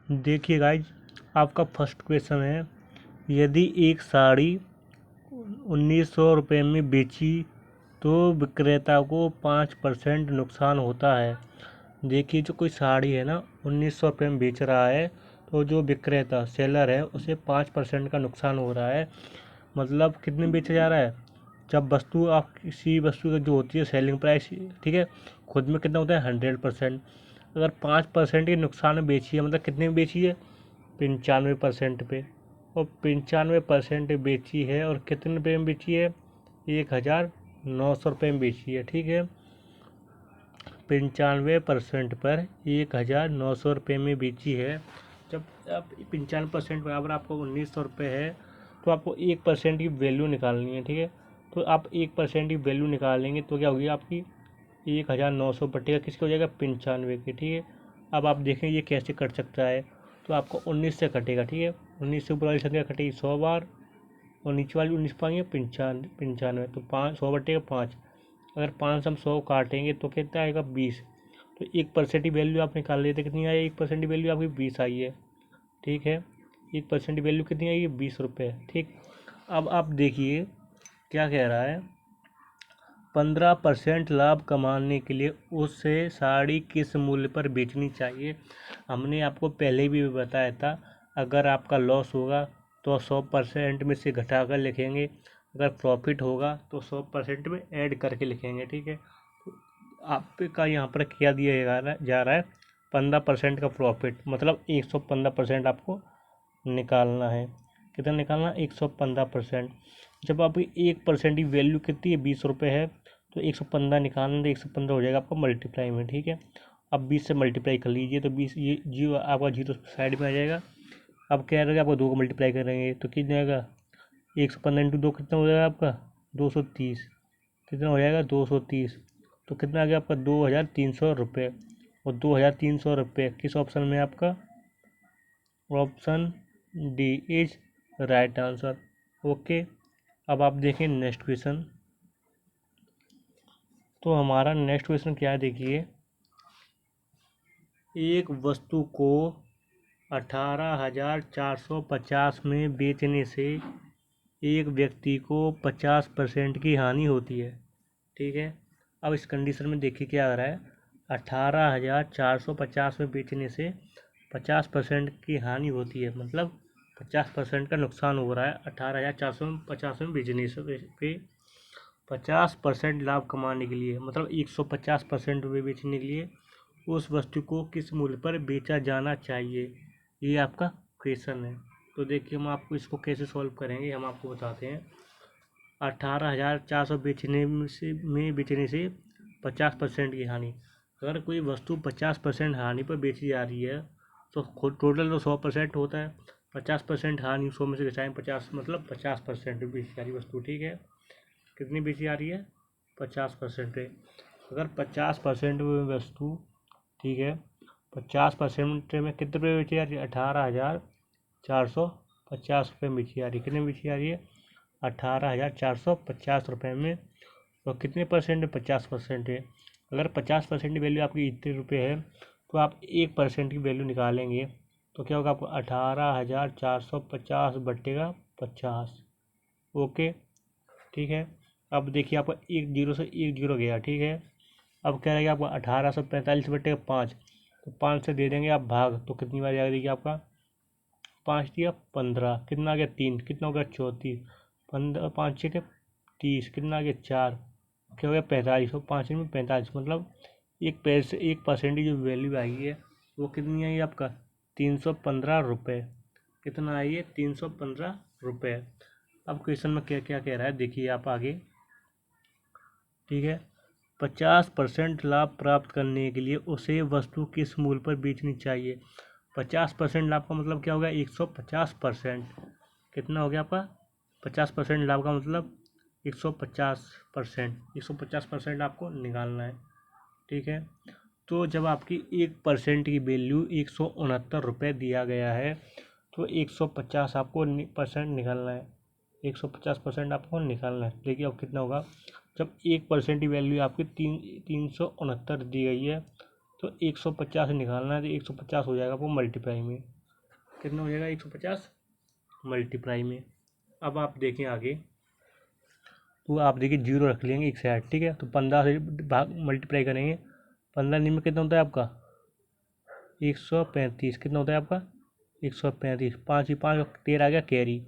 देखिए गाइज, आपका first question है, यदि एक साड़ी 1900 रुपये में बेची तो विक्रेता को 5% नुकसान होता है। देखिए, जो कोई साड़ी है ना 1900 रुपये में बेच रहा है, तो जो विक्रेता सेलर है उसे 5% का नुकसान हो रहा है। मतलब कितने बेचा जा रहा है, जब वस्तु आप किसी वस्तु की जो होती है सेलिंग प्राइस, ठीक है, खुद में कितना होता है 100%। अगर 5% के नुकसान में बेची है, मतलब कितने में बेची है 95% पे, और 95% बेची है और कितने रुपये में बेची है 1900 रुपये में बेची है। ठीक है, 95% पर 1900 रुपये में बेची है। जब आप 95% बराबर आपको 1900 रुपये है, तो आपको 1% की वैल्यू निकालनी है। ठीक है, तो आप 1% की वैल्यू निकालेंगे तो क्या होगी आपकी 1900 बटेगा किसके हो जाएगा 95 के। ठीक है, अब आप देखें ये कैसे कट सकता है, तो आपको 19 से कटेगा। ठीक है, 19 से ऊपर वाली संख्या कटेगी 100 बार, और नीचे वाली 19 पाएंगे 95, तो 100 बटेगा 5। अगर 5 से हम 100 काटेंगे तो कितना आएगा 20। तो 1% की वैल्यू आप निकाल लेते, कितनी आई 1% की वैल्यू आपकी 20 आई है। ठीक है, 1% की वैल्यू कितनी आई है 20 रुपये। ठीक, अब आप देखिए क्या कह रहा है, 15% लाभ कमाने के लिए उसे साड़ी किस मूल्य पर बेचनी चाहिए। हमने आपको पहले भी बताया था, अगर आपका लॉस होगा तो 100% में से घटा कर लिखेंगे, अगर प्रॉफिट होगा तो 100% में ऐड करके लिखेंगे। ठीक है, तो आपका यहाँ पर क्या दिया जा रहा है 15% का प्रॉफिट, मतलब 115% आपको निकालना है। कितना निकालना 115%। जब आपकी 1% की वैल्यू कितनी है 20 रुपये है, तो 115 निकालना, तो 115 हो जाएगा आपका मल्टीप्लाई में। ठीक है, अब 20 से मल्टीप्लाई कर लीजिए, तो 20 ये जीरो आपका जीरो साइड में आ जाएगा। अब क्या रहेगा, आपको 2 को मल्टीप्लाई करेंगे तो कितना जाएगा 115 इंटू 2 कितना हो जाएगा आपका 230। कितना हो जाएगा 230, तो कितना आ गया आपका 2300 रुपये। और 2300 रुपये किस ऑप्शन में है आपका, option D is right answer. Okay, अब आप देखें नेक्स्ट क्वेश्चन। तो हमारा नेक्स्ट क्वेश्चन क्या है, देखिए, एक वस्तु को 18,450 में बेचने से एक व्यक्ति को 50% की हानि होती है। ठीक है, अब इस कंडीशन में देखिए क्या आ रहा है, 18,450 में बेचने से 50% की हानि होती है, मतलब 50% का नुकसान हो रहा है 18,450 में बेचने से पे 50% लाभ कमाने के लिए, मतलब 150% रुपये बेचने के लिए उस वस्तु को किस मूल्य पर बेचा जाना चाहिए, ये आपका क्वेश्चन है। तो देखिए हम आपको इसको कैसे सॉल्व करेंगे, हम आपको बताते हैं। 18,400 बेचने से 50% की हानि, अगर कोई वस्तु 50% हानि पर बेची जा रही है तो टोटल तो 100% होता है, 50% हानि 100 में से घटाएं 50, मतलब 50% बेची जा रही वस्तु। ठीक है, कितनी बेची जा रही है 50% है। अगर 50% में वस्तु, ठीक है, 50% में कितने रुपये बेची जा रही है 18,450 रुपये में बेची जा रही है। कितने में बेची जा रही है 18,450 रुपये में, और कितने परसेंट है 50% है। अगर 50% की वैल्यू आपकी इतने रुपये है, तो आप 1% की वैल्यू निकालेंगे तो क्या होगा आपको 18,450 बटेगा 50। ओके, ठीक है, अब देखिए आपका एक जीरो से एक जीरो गया। ठीक है, अब क्या रहेगा आपका 1845 बटेगा 5, तो 5 से दे देंगे आप भाग, तो कितनी बार जाएगा देखिए आपका 5 दिया 15, कितना आ गया 3, कितना हो गया 34, 15 5 6 30, कितना आ गया 4, क्या हो गया 45, और 5 में 45, मतलब 1% की जो वैल्यू आई है वो कितनी आई आपका 315 रुपये। कितना आई है 315 रुपये। अब क्वेश्चन में क्या क्या कह रहा है देखिए आप आगे। ठीक है, 50% लाभ प्राप्त करने के लिए उसे वस्तु किस मूल्य पर बेचनी चाहिए। 50% लाभ का मतलब क्या होगा 150%। कितना हो गया आपका 50% लाभ का मतलब 150%, 150% आपको निकालना है। ठीक है, तो जब आपकी 1% की वैल्यू 169 रुपये दिया गया है, तो 150 आपको परसेंट निकालना है, 150% आपको निकालना है। देखिए अब कितना होगा, जब 1% की वैल्यू आपकी 369 दी गई है, तो 150 निकालना है, तो 150 हो जाएगा आपको मल्टीप्लाई में। कितना हो जाएगा 150 मल्टीप्लाई में। अब आप देखें आगे, तो आप देखिए जीरो रख लेंगे एक साइड, ठीक है। तो 15 से भाग मल्टीप्लाई करेंगे, 15 में कितना होता है आपका 135। कितना होता है आपका 135, 5 ही 5 13 आ गया कैरी,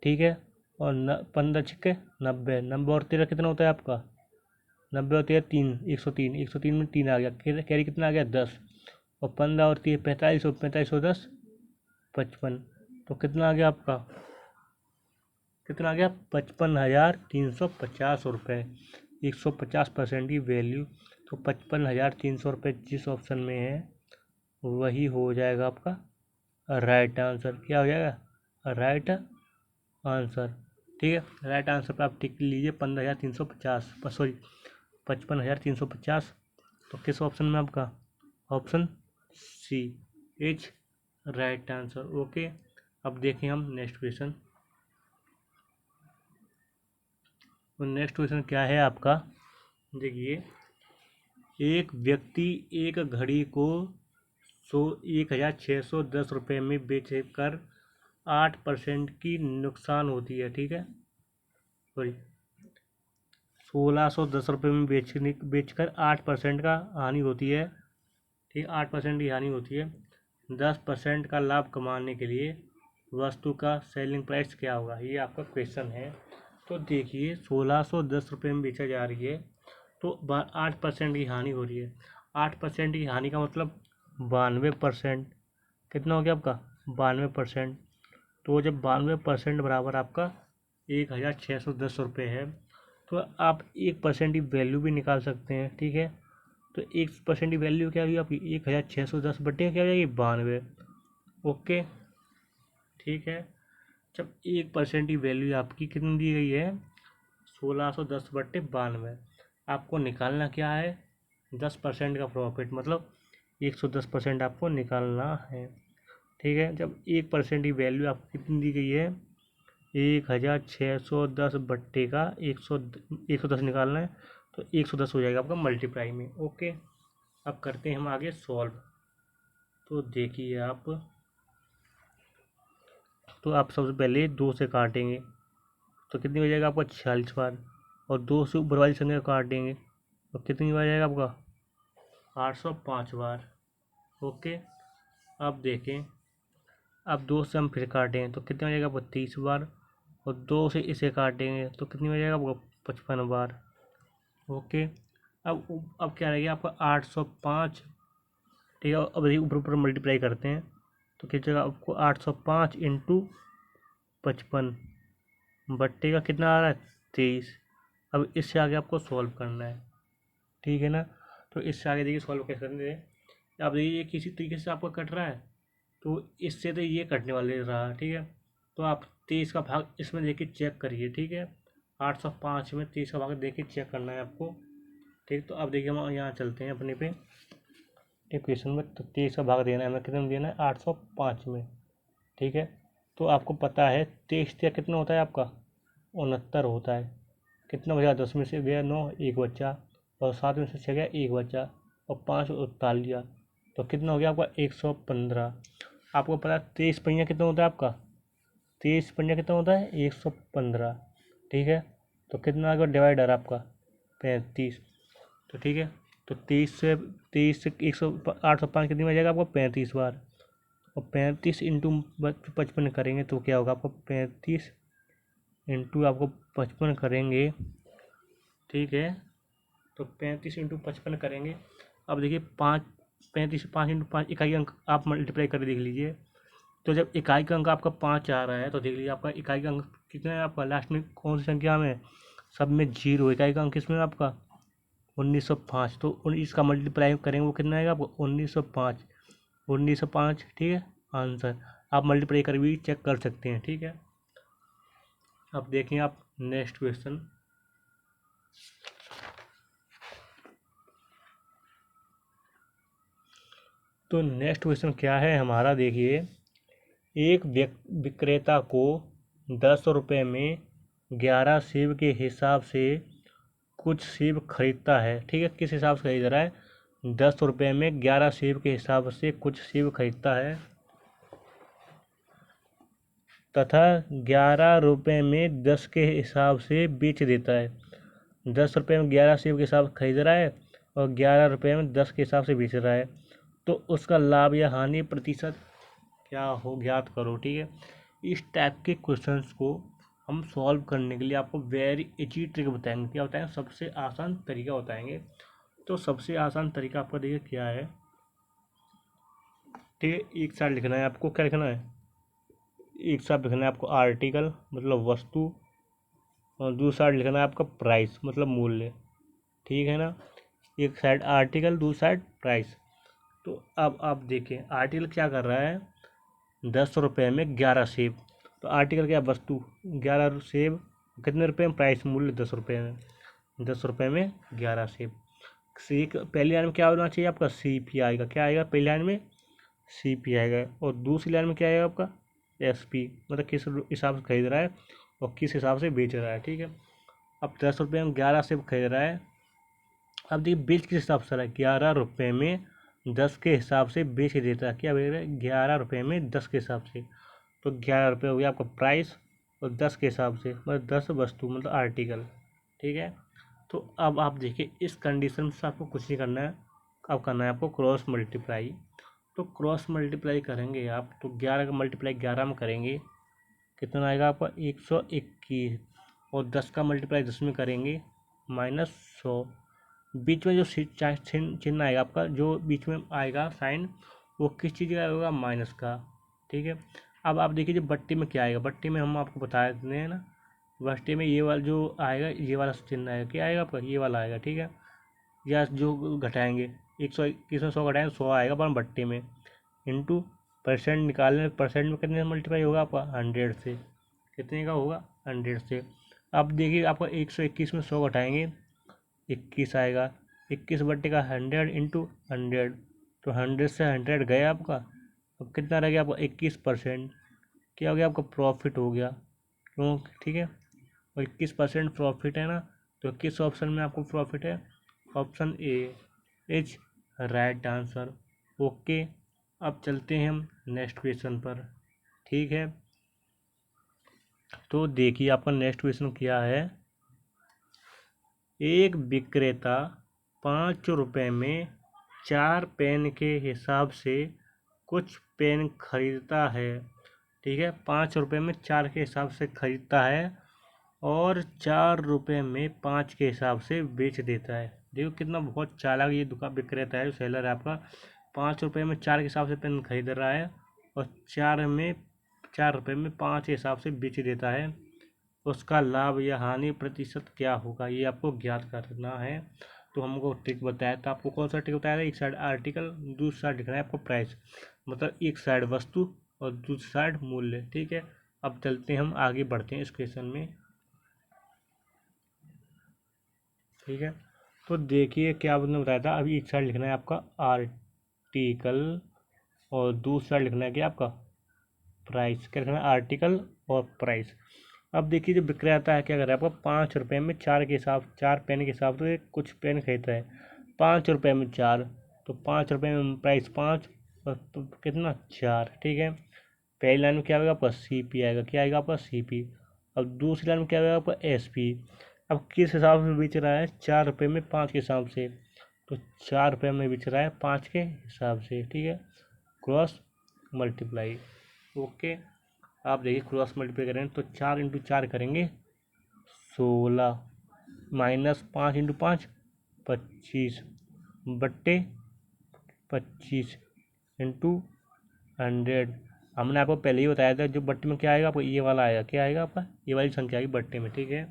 ठीक है। और 15 छिक्के 90, 90 और 13 कितना होता है आपका 90 और 13 3, 103, 103 में 3 आ गया, कैरी कितना आ गया 10, और 15 और 3 45, और 45 और 10 55। तो कितना आ गया आपका, कितना आ गया 55,350 रुपये, 150% की वैल्यू। तो 55,300 रुपये जिस ऑप्शन में है वही हो जाएगा आपका राइट आंसर। क्या हो जाएगा राइट आंसर, ठीक है। राइट आंसर पर आप टिक लीजिए 15,350, सॉरी 55,350। तो किस ऑप्शन में आपका option C is right answer. Okay, अब देखें हम नेक्स्ट क्वेश्चन। तो नेक्स्ट क्वेश्चन क्या है आपका, देखिए एक व्यक्ति एक घड़ी को 1,610 रुपये में बेचकर 8% की नुकसान होती है, ठीक है। सॉरी 1,610 रुपये में बेचकर 8% का हानि होती है, ठीक, 8% की हानि होती है। 10% का लाभ कमाने के लिए वस्तु का सेलिंग प्राइस क्या होगा, ये आपका क्वेश्चन है। तो देखिए 1,610 रुपये में बेचा जा रही है, तो 8% की हानि हो रही है। 8% की हानि का मतलब 92%। कितना हो गया आपका 92%। तो जब 92% बराबर आपका 1,610 रुपये है, तो आप 1% की वैल्यू भी निकाल सकते हैं, ठीक है। तो 1% की वैल्यू क्या हुई आपकी 1,610 बटे क्या हो जाएगी 92। ओके, ठीक है। जब 1% की वैल्यू आपकी कितनी दी गई है 1,610 बटे 92, आपको निकालना क्या है 10% का प्रॉफिट, मतलब 110% आपको निकालना है, ठीक है। जब 1% की वैल्यू आपको कितनी दी गई है 1,610 बट्टे का 110 निकालना है, तो 110 हो जाएगा आपका मल्टीप्लाई में। ओके, अब करते हैं हम आगे सॉल्व। तो देखिए आप, तो आप सबसे पहले 2 से काटेंगे तो कितनी हो जाएगा आपका 46 बार, और 2 से ऊपर वाली संख्या काटेंगे तो कितनी बार जाएगा आपका 805 बार। ओके, अब देखें, अब 2 से हम फिर काटेंगे तो कितनी हो जाएगा आपका 30 बार, और 2 से इसे काटेंगे तो कितनी हो जाएगा आपका 55 बार। ओके, अब क्या रहेगा आपका 805, ठीक है। अब ऊपर ऊपर मल्टीप्लाई करते हैं तो किस जगह आपको 805 इंटू 55 बट्टे का कितना आ रहा है 23। अब इससे आगे आपको सॉल्व करना है, ठीक है ना। तो इससे आगे देखिए सॉल्व कैसे करते हैं। अब देखिए ये किसी तरीके से आपका कट रहा है, तो इससे तो ये कटने वाले रहा, ठीक है। तो आप 23 का भाग इसमें देखिए चेक करिए, ठीक है। 805 में 23 का भाग देखिए चेक करना है आपको, ठीक। तो अब देखिए हम यहाँ चलते हैं अपने पे इक्वेशन में, तो 23 का भाग देना है हमें, कितने में देना है 805 में, ठीक है। तो आपको पता है 23 कितना होता है आपका 69 होता है। कितना बचा 10 में से गया 9, एक बच्चा, और 7 में से 6 गया एक बच्चा, और 5 उतार लिया, तो कितना हो गया आपका 115। आपको पता है 23 पहिया कितना होता है आपका 23 पहिया कितना होता है 115, ठीक है। तो कितना आ गया डिवाइडर आपका 35, तो ठीक है। तो 23 से 805 कितनी बच जाएगा आपको 35 बार, और 35 इंटू 55 करेंगे तो क्या होगा आपको 35 इंटू आपको 55 करेंगे, ठीक है। तो 35 इंटू 55 करेंगे। अब देखिए 5 इंटू 5 इकाई अंक आप मल्टीप्लाई कर देख लीजिए। तो जब इकाई का अंक आपका 5 आ रहा है तो देख लीजिए आपका इकाई का अंक कितना है आपका लास्ट में कौन सी संख्या में, सब में 0। इकाई का अंक किसमें आपका 1905। तो 19 का मल्टीप्लाई करेंगे वो कितना आएगा आपको 1905, 1905, ठीक है आंसर। आप मल्टीप्लाई कर भी चेक कर सकते हैं, ठीक है। अब देखें आप नेक्स्ट क्वेश्चन। तो नेक्स्ट क्वेश्चन क्या है हमारा, देखिए एक विक्रेता को 10 रुपये में 11 सेब के हिसाब से कुछ सेब खरीदता है, ठीक है। किस हिसाब से खरीद रहा है 10 रुपये में 11 सेब के हिसाब से कुछ सेब खरीदता है। तथा 11 रुपये में 10 के हिसाब से बेच देता है। 10 रुपये में 11 सेब के हिसाब से खरीद रहा है और 11 रुपये में 10 के हिसाब से बेच रहा है, तो उसका लाभ या हानि प्रतिशत क्या हो ज्ञात करो। ठीक है, इस टाइप के क्वेश्चंस को हम सॉल्व करने के लिए आपको वेरी इजी ट्रिक बताएंगे। क्या बताएंगे? सबसे आसान तरीका बताएंगे। तो सबसे आसान तरीका आपका देखिए क्या है। ठीक है, एक साइड लिखना है आपको, क्या लिखना है? एक साइड लिखना है आपको आर्टिकल मतलब वस्तु, और दूसरी साइड लिखना है आपका प्राइस मतलब मूल्य। ठीक है ना, एक साइड आर्टिकल दूसरी साइड प्राइस। तो अब आप देखें आर्टिकल क्या कर रहा है, 10 रुपये में 11 सेब। तो आर्टिकल क्या, वस्तु 11 सेब, कितने रुपये में? प्राइस मूल्य 10 रुपये में, 10 रुपये में 11 सेब। सी पहली लाइन में क्या होना चाहिए आपका? सी पी आएगा। क्या आएगा पहली लाइन में? सी पी आएगा। और दूसरी लाइन में क्या आएगा आपका? एस पी, मतलब किस हिसाब से खरीद रहा है और किस हिसाब से बेच रहा है। ठीक है, अब 10 रुपये में 11 सेब खरीद रहा है। अब देखिए बेच किस हिसाब से रहा है, 11 रुपये में 10 के हिसाब से बेच देता है। क्या बेच रहा है? 11 रुपये में 10 के हिसाब से। तो 11 रुपये हो गया आपका प्राइस, और 10 के हिसाब से मतलब 10 वस्तु मतलब आर्टिकल। ठीक है, तो अब आप देखिए इस कंडीशन से आपको कुछ नहीं करना है, अब करना है आपको क्रॉस मल्टीप्लाई। तो क्रॉस मल्टीप्लाई करेंगे आप, तो 11 का मल्टीप्लाई 11 में करेंगे, कितना आएगा आपका? 121। और 10 का मल्टीप्लाई 10 में करेंगे, -100। बीच में जो चिन्ह आएगा आपका, जो बीच में आएगा साइन, वो किस चीज़ का होगा? माइनस का। ठीक है, अब आप देखिए जो बट्टी में क्या आएगा, बट्टी में हम आपको बता देते हैं ना, बट्टी में ये वाला जो आएगा, ये वाला चिन्ह आएगा। क्या आएगा आपका? ये वाला आएगा। ठीक है, या जो घटाएंगे 121 में 100 घटाएंगे 100 आएगा पर बट्टी में, इंटू परसेंट निकालने, परसेंट में कितने मल्टीप्लाई होगा आपका? 100 से। कितने का होगा? 100 से। अब देखिए आपका 121 में 100 घटाएंगे 21 आएगा, 21 बट्टे का 100 इंटू 100, तो 100 से 100 गया आपका। अब कितना रह गया आपका? 21%। क्या हो गया आपका? प्रॉफिट हो गया। क्यों? ठीक है, और 21% प्रॉफिट है ना, तो किस ऑप्शन में आपको प्रॉफिट है? Option A is right answer. Okay, अब चलते हैं हम नेक्स्ट क्वेश्चन पर। ठीक है, तो देखिए आपका नेक्स्ट क्वेश्चन क्या है। एक विक्रेता 5 रुपये में 4 पेन के हिसाब से कुछ पेन खरीदता है। ठीक है, 5 रुपये में 4 के हिसाब से खरीदता है और 4 रुपये में 5 के हिसाब से बेच देता है। देखो कितना बहुत चालाक ये दुकान विक्रेता है, जो सेलर है आपका। 5 रुपये में 4 के हिसाब से पेन खरीद रहा है और 4 रुपये में 5 के हिसाब से बेच देता है। उसका लाभ या हानि प्रतिशत क्या होगा, ये आपको ज्ञात करना है। तो हमको ट्रिक बताया था, आपको कौन सा ट्रिक बताया था? एक साइड आर्टिकल, दूसरी साइड लिखना है आपको प्राइस, मतलब एक साइड वस्तु और दूसरी साइड मूल्य। ठीक है, अब चलते हैं हम आगे बढ़ते हैं इस क्वेश्चन में। ठीक है, तो देखिए क्या आपने बताया था, अभी एक साइड लिखना है आपका आर्टिकल और दूसरी साइड लिखना है क्या आपका? प्राइस। क्या लिखना है? आर्टिकल और प्राइस। अब देखिए जो विक्रेता है क्या कर रहा है आपको, 5 रुपये में 4 के हिसाब, 4 पेन के हिसाब से कुछ पेन खरीदता है। 5 रुपये में 4, तो 5 रुपये में प्राइस 5 और तो कितना? 4। ठीक है, पहली लाइन में क्या आएगा आपका? सी पी आएगा। क्या आएगा आपका? C P. अब दूसरी लाइन में क्या आएगा आपका? S P. अब किस हिसाब से बेच रहा है? 4 रुपये में 5 के हिसाब से, तो 4 रुपये में बेच रहा है 5 के हिसाब से। ठीक है, क्रॉस मल्टीप्लाई। ओके, आप देखिए क्रॉस मल्टीप्लाई करेंगे तो 4 इंटू 4 करेंगे 16, -5 इंटू 5 25 बट्टे 25 इंटू 100। हमने आपको पहले ही बताया था जो बट्टे में क्या आएगा आपको? ये वाला आएगा। क्या आएगा आपका? ये वाली संख्या आएगी बट्टे में। ठीक है,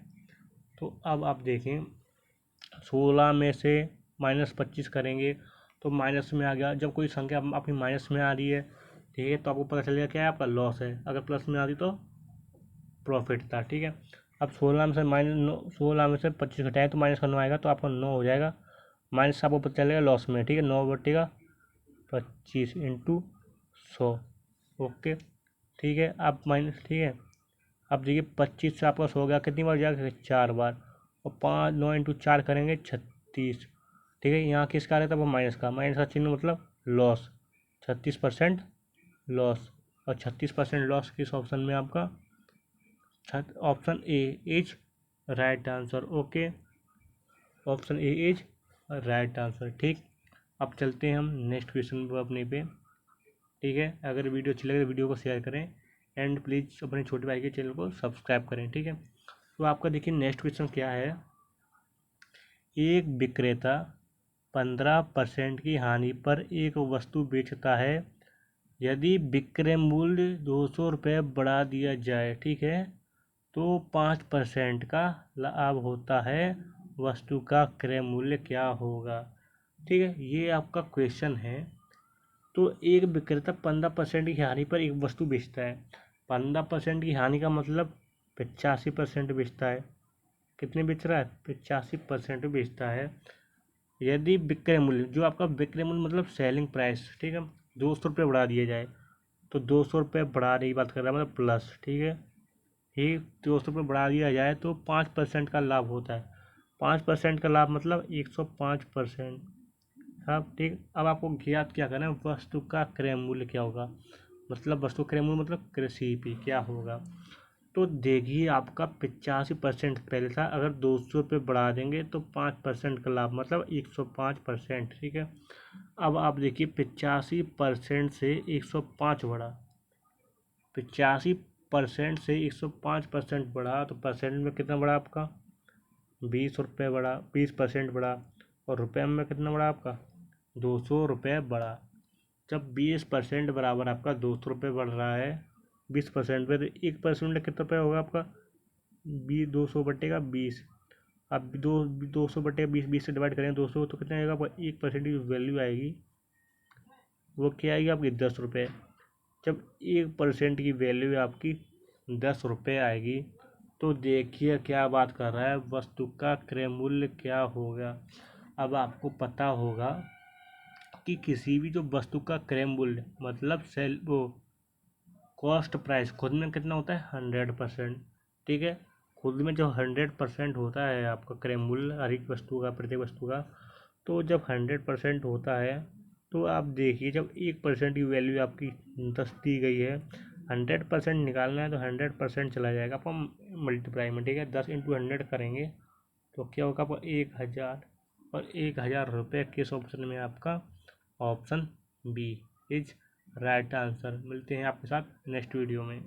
तो अब आप देखें 16 में से -25 करेंगे तो माइनस में आ गया। जब कोई संख्या आपकी माइनस में आ रही है, ठीक है, तो आपको पता चलेगा क्या है आपका? लॉस है। अगर प्लस में आ रही तो प्रॉफिट था। ठीक है, अब 16 में से 25 घटाए तो माइनस का 9 आएगा, तो आपका 9 हो जाएगा। माइनस आपको पता चलेगा लॉस में। ठीक है, 9 बटेगा 25 इंटू 100। ओके, ठीक है, आप माइनस, ठीक है, अब देखिए 25 से आपका 100 हो गया, कितनी बार जाएगा? 4 बार। और 9 इंटू 4 करेंगे 36। ठीक है, यहाँ किसका आ रहा था? वो माइनस का, माइनस का चिन्ह मतलब लॉस, 36% लॉस। और 36% लॉस किस ऑप्शन में आपका? Option A is right answer. Okay, option A is right answer. ठीक, अब चलते हैं हम नेक्स्ट क्वेश्चन पर अपने पे। ठीक है, अगर वीडियो अच्छी लगे तो वीडियो को शेयर करें एंड प्लीज़ अपने छोटे भाई के चैनल को सब्सक्राइब करें। ठीक है, तो आपका देखिए नेक्स्ट क्वेश्चन क्या है। एक विक्रेता 15% की हानि पर एक वस्तु बेचता है। यदि विक्रय मूल्य 200 रुपये बढ़ा दिया जाए, ठीक है, तो 5% का लाभ होता है। वस्तु का क्रय मूल्य क्या होगा? ठीक है, ये आपका क्वेश्चन है। तो एक विक्रेता 15% की हानि पर एक वस्तु बेचता है। 15% की हानि का मतलब 85% बेचता है। कितने बेच रहा है? 85% बेचता है। यदि विक्रय मूल्य, जो आपका विक्रय मूल्य मतलब सेलिंग प्राइस, ठीक है, 200 रुपये बढ़ा दिया जाए, तो 200 रुपये बढ़ाने की बात कर रहा है, मतलब प्लस। ठीक है, ही 200 रुपये बढ़ा दिया जाए तो 5% का लाभ होता है। 5% का लाभ मतलब 105%। अब ठीक, अब आपको ज्ञात क्या करना है, वस्तु का क्रय मूल्य क्या होगा, मतलब वस्तु क्रय मूल्य मतलब कृषि पे क्या होगा। तो देखिए आपका 85% पहले था, अगर 200 रुपये बढ़ा देंगे तो 5% का लाभ मतलब 105%। ठीक है, अब आप देखिए 85% से 105 बढ़ा, 85% से 105% बढ़ा, तो परसेंट में कितना बढ़ा आपका? 20 रुपये बढ़ा, 20% बढ़ा। और रुपये में कितना बढ़ा आपका? 200 रुपये बढ़ा। जब 20% बराबर आपका 200 रुपये बढ़ रहा है 20% पे, तो 1% में कितना रुपये होगा आपका? 200/20। अब 200/20, 20 से डिवाइड करें 200, तो कितना आएगा आपका? 1% की वैल्यू आएगी, वो क्या आएगी आपकी? 10 रुपये। जब 1% की वैल्यू आपकी 10 रुपये आएगी, तो देखिए क्या बात कर रहा है, वस्तु का क्रय मूल्य क्या होगा। अब आपको पता होगा कि किसी भी जो वस्तु का क्रय मूल्य मतलब सेल वो कॉस्ट प्राइस खुद में कितना होता है? 100%। ठीक है, खुद में जो 100% होता है आपका क्रय मूल्य हर एक वस्तु का, प्रत्येक वस्तु का, तो जब 100% होता है, तो आप देखिए जब 1% की वैल्यू आपकी 10 दी गई है, 100% निकालना है तो 100% चला जाएगा आपका मल्टीप्लाई में। ठीक है, 10 × 100 करेंगे तो क्या होगा आपका? 1000। और 1000 रुपये किस ऑप्शन में? आपका option B is right answer. मिलते हैं आपके साथ नेक्स्ट वीडियो में।